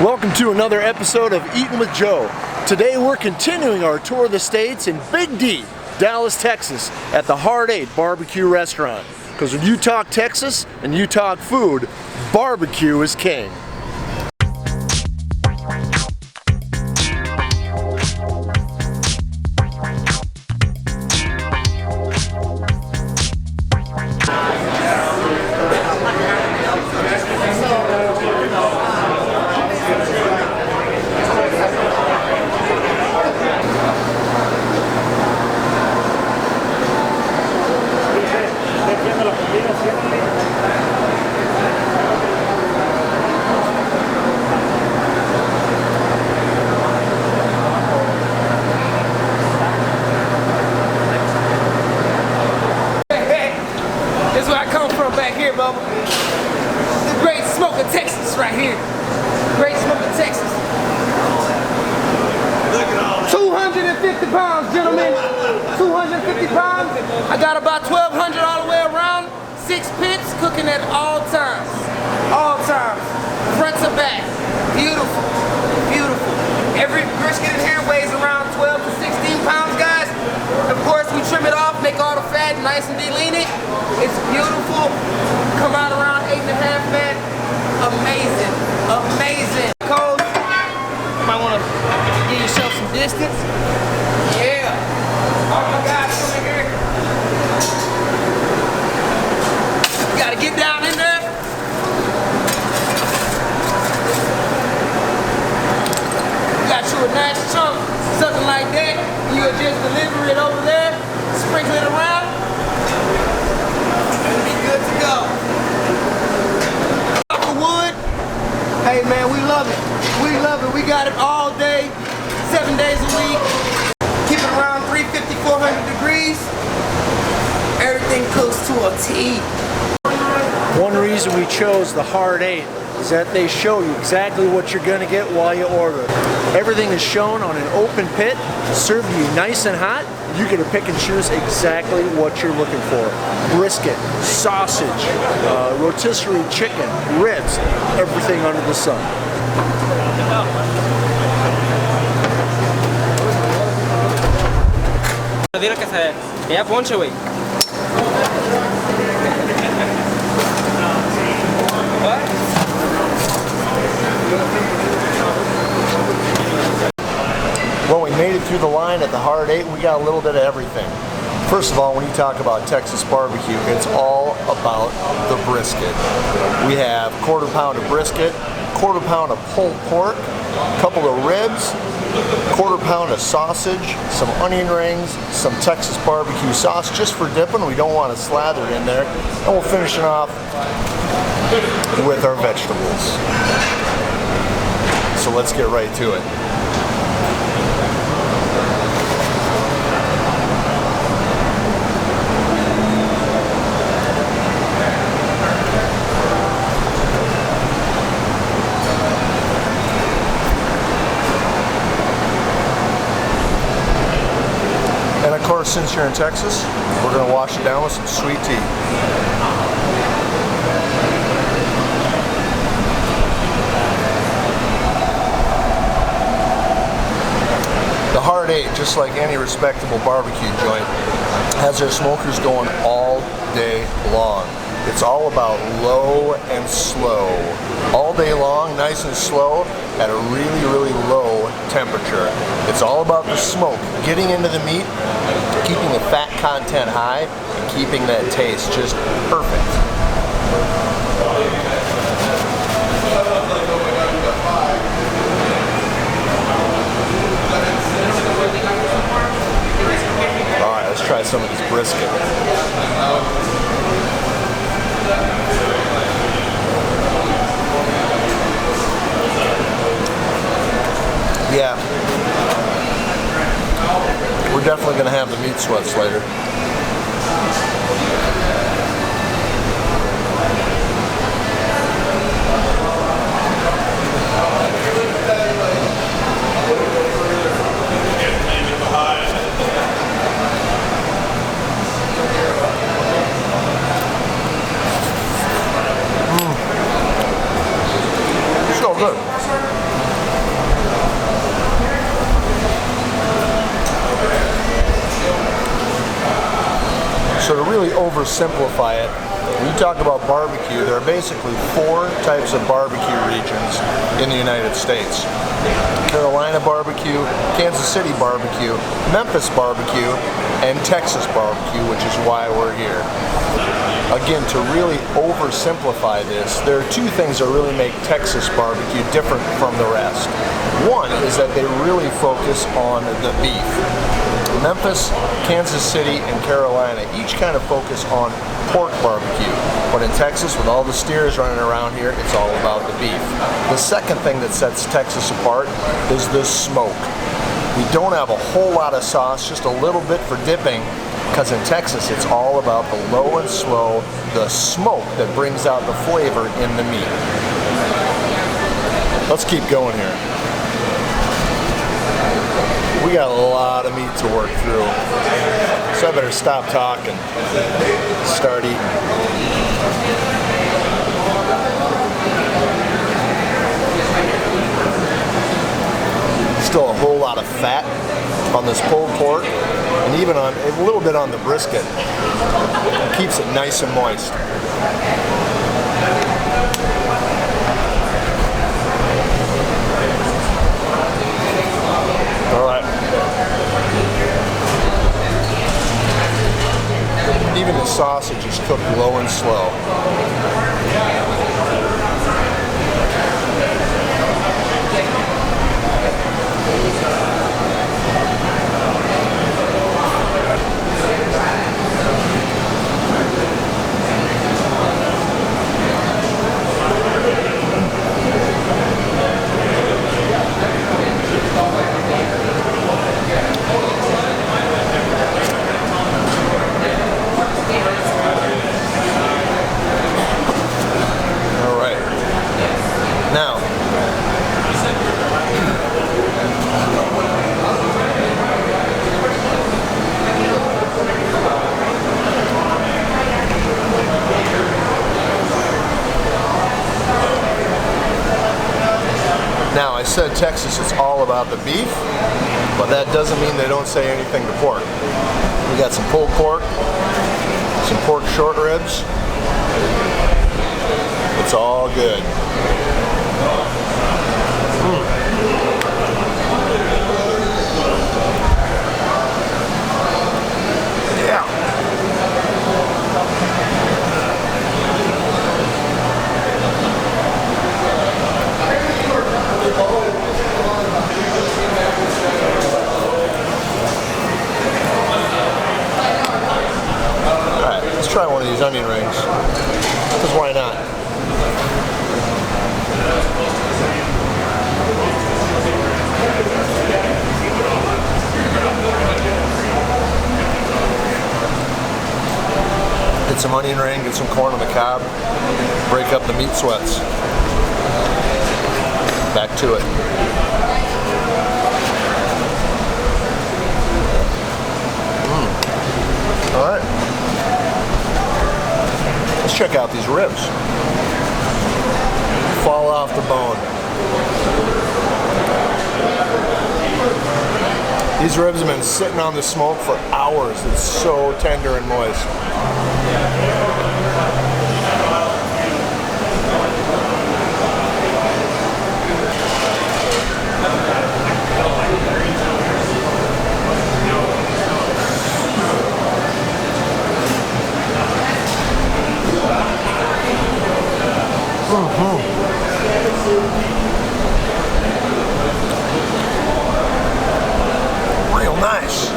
Welcome to another episode of Eatin' with Joe. Today we're continuing our tour of the States in Big D, Dallas, Texas, at the Hard 8 Barbecue Restaurant. Because when you talk Texas and you talk food, barbecue is king. Bubba. The Great Smoke of Texas right here. Great Smoke of Texas. 250 pounds, gentlemen. 250 pounds. I got about 1,200 all the way around. 6 pits cooking at all times. All times. Front to back. Beautiful. Beautiful. Every brisket in here weighs around 12 to 16 pounds, guys. Of course, we trim it off, make all the fat nice and de-lean it. It's beautiful. Come out around 8.5 fat. Amazing. Amazing. Cold. Might want to give yourself some distance. Yeah. Oh my gosh, come in here. You gotta get down in there. You got you a nice chunk, something like that. You'll just deliver it over there, sprinkle it around. It'll be good to go. Wood. Hey man, we love it. We love it. We got it all day, 7 days a week. Keep it around 350, 400 degrees. Everything cooks to a T. One reason we chose the Hard 8 is that they show you exactly what you're going to get while you order it. Everything is shown on an open pit, served to you nice and hot. You get to pick and choose exactly what you're looking for. Brisket, sausage, rotisserie chicken, ribs, everything under the sun. Ya ponche, güey. Well, we made it through the line at the Hard 8. We got a little bit of everything. First of all, when you talk about Texas barbecue, it's all about the brisket. We have 1/4 pound of brisket, 1/4 pound of pulled pork, a couple of ribs, 1/4 pound of sausage, some onion rings, some Texas barbecue sauce just for dipping. We don't want to slather it in there. And we'll finish it off with our vegetables. So let's get right to it. And of course, since you're in Texas, we're going to wash it down with some sweet tea. The Hard 8, just like any respectable barbecue joint, has their smokers going all day long. It's all about low and slow. All day long, nice and slow, at a really, really low temperature. It's all about the smoke, getting into the meat, keeping the fat content high, and keeping that taste just perfect. Alright, let's try some of this brisket. Yeah, we're definitely going to have the meat sweats later. So good. So to really oversimplify it, when you talk about barbecue, there are basically 4 types of barbecue regions in the United States. Carolina barbecue, Kansas City barbecue, Memphis barbecue, and Texas barbecue, which is why we're here. Again, to really oversimplify this, there are 2 things that really make Texas barbecue different from the rest. One is that they really focus on the beef. Memphis, Kansas City, and Carolina each kind of focus on pork barbecue. But in Texas, with all the steers running around here, it's all about the beef. The second thing that sets Texas apart is the smoke. We don't have a whole lot of sauce, just a little bit for dipping, because in Texas, it's all about the low and slow, the smoke that brings out the flavor in the meat. Let's keep going here. We got a lot of meat to work through, so I better stop talking, start eating. Still a whole lot of fat on this pulled pork, and even on a little bit on the brisket. It keeps it nice and moist. All right. Even the sausage is cooked low and slow. Now, I said Texas is all about the beef, but that doesn't mean they don't say anything to pork. We got some pulled pork, some pork short ribs. It's all good. Try one of these onion rings, because why not? Get some onion ring, get some corn on the cob, break up the meat sweats. Back to it. All right. Let's check out these ribs. Fall off the bone. These ribs have been sitting on the smoke for hours. It's so tender and moist. Real nice.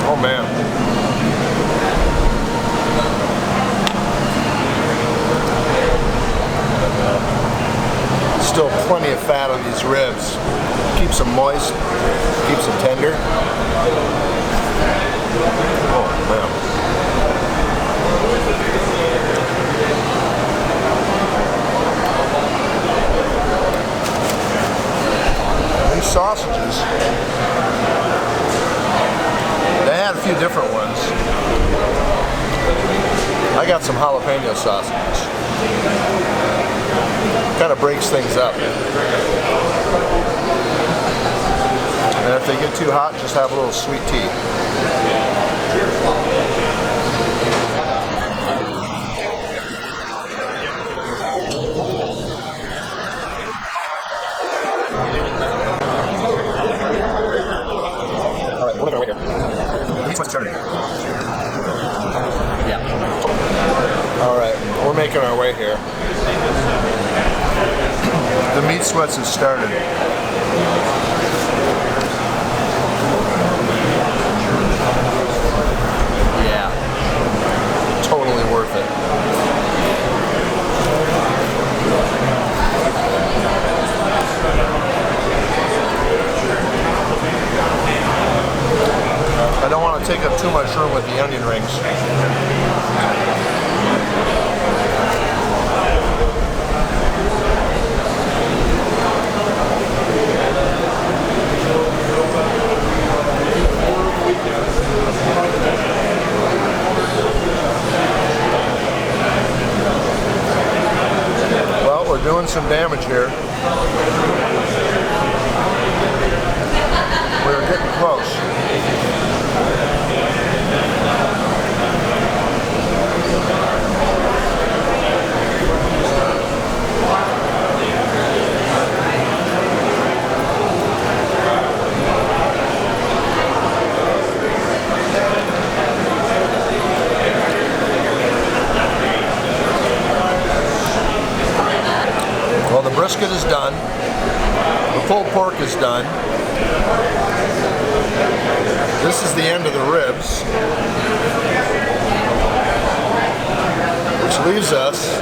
Oh man. Still plenty of fat on these ribs. Keeps them moist, keeps them tender. Oh man. different ones. I got some jalapeno sausages. Kind of breaks things up. And if they get too hot, just have a little sweet tea. All right, we're making our way here. These ones started. Yeah. All right, we're making our way here. The meat sweats have started. Yeah, totally worth it. I don't want to take up too much room with the onion rings. Well, we're doing some damage here. We're getting close. Well, the brisket is done. The pulled pork is done. This is the end of the ribs, which leaves us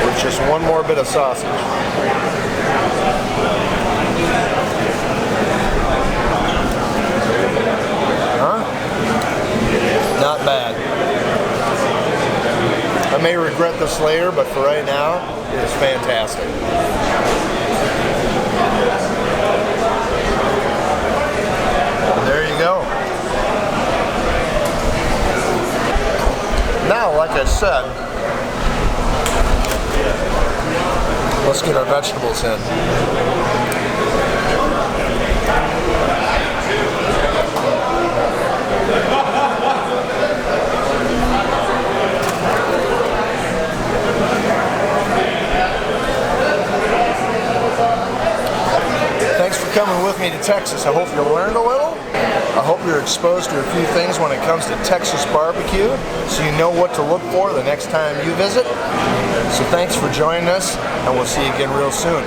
with just one more bit of sausage. Huh? Not bad. I may regret this later, but for right now, it is fantastic. There you go. Now, like I said, let's get our vegetables in. Thanks for coming with me to Texas. I hope you learned a little. I hope you're exposed to a few things when it comes to Texas barbecue, so you know what to look for the next time you visit. So thanks for joining us, and we'll see you again real soon.